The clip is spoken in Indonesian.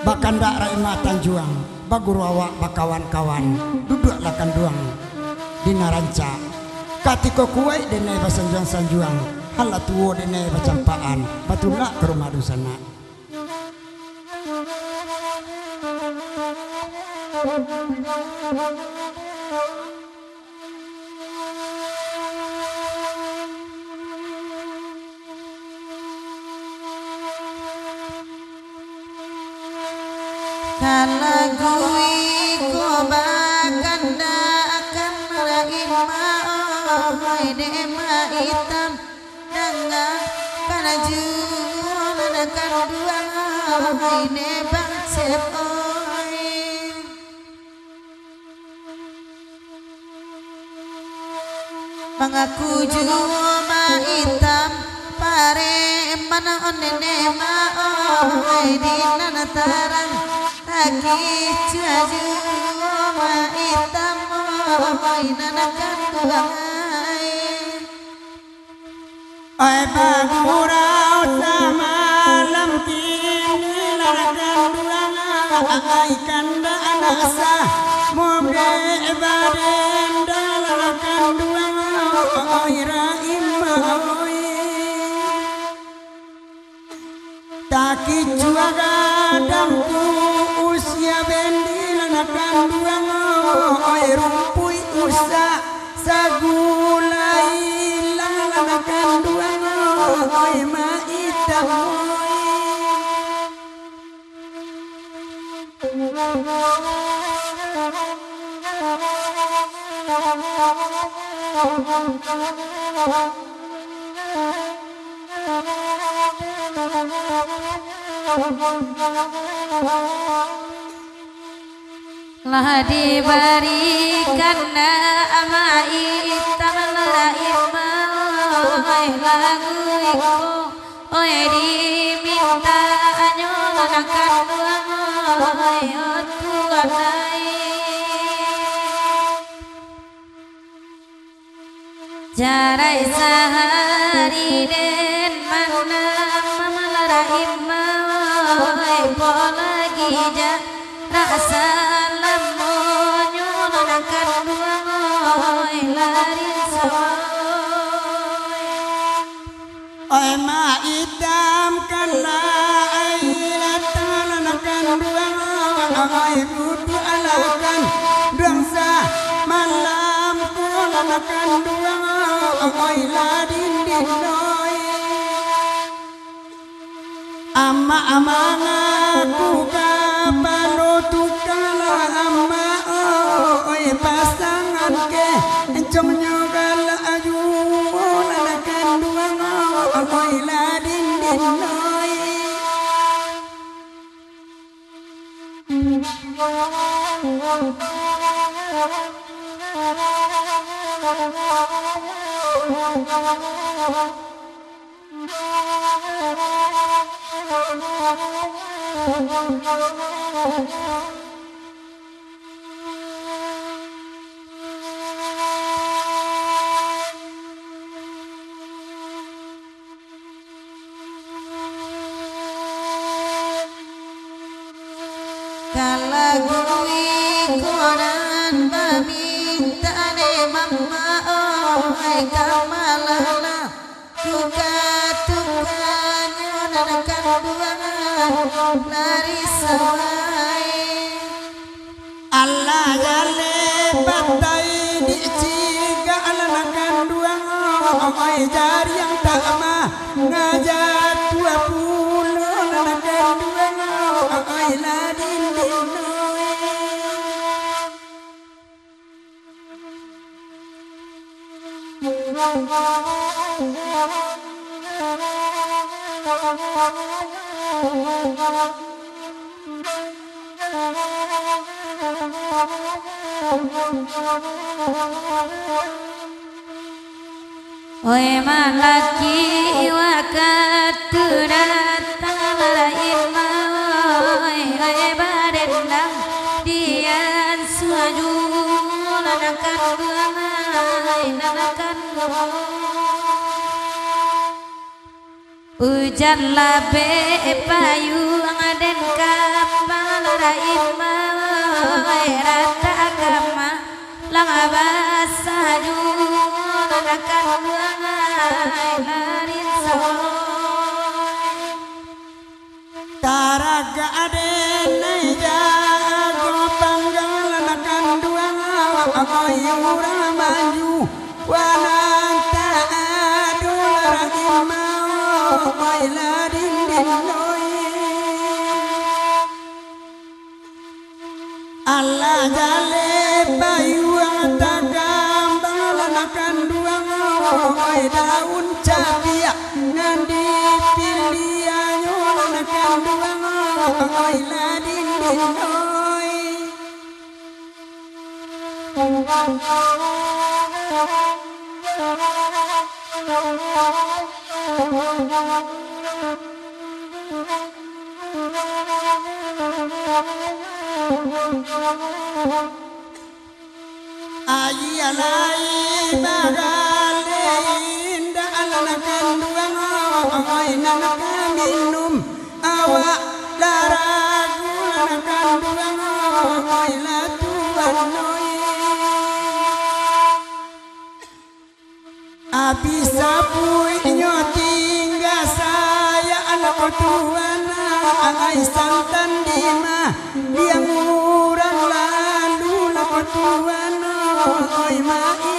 bakanda raima tanjuang baguru awak bakawan-kawan duduklah kanduang dina ranca katiko kuai dene basanjuang sanjuang hala tuwo dene bacampaan batula ke rumah dusana kalagui ko bakanda akan raima oh de maitam nanga kanaju nanakan dua ne bang sep oi mengaku juma hitam pare mana onene ma oi di nanatarang aki jaju ma hitam oi nanakan dua ai bagurau samalam kini larakan duang ai kanda anasa mobe baden dalarakan duang ai raima oi taki juaga damku usia bendi larakan duang ai rumpui usa sagulai larakan duang ai maitam lah diberikan amai tamalaima oi lagu iko oi diminta nyolakan duang oi otuanai jarai sehari den mana mamalaima oi polagi ja rasa lamo nyolakan duang oi lari ai maitam kana ai latanakan duang ai kudu alakan duang sa malam kulanakan duang ai ladin dinoi ama amangaku kapanutukala ama oi pasangan ke encong nyogala aju lanakan duang oi ladin dinoi kalagui koran meminta ne mama oi kamalala tuka nyonanakan duang lari sawai Allah jale batai di ciga alanakan duang oi jari yang tak mah ngajak 20 lanakan duang oi ladin dinoi oi malaki wakatuna tamalaima oi badendang dian suaju nanakan duang nanakan hujan labe payung den kapal ngarain mah rata agama lang abasa jun akan buangai larin soloy taraga adenai jago panggalan akan duang amayura maju wananta adul rahimau mailadin dinoi Allah jale bayu tagambang akan duang oi daun capia ngandi pilihannya akan duang oi ladin dinoi ayalai bagalin dalakan duang oi nanakan minum awak laragu nanakan duang oi latuan noi api sapui nyotingga saya anak tuana ai santan dima yang murah lalu nak tuana oi mai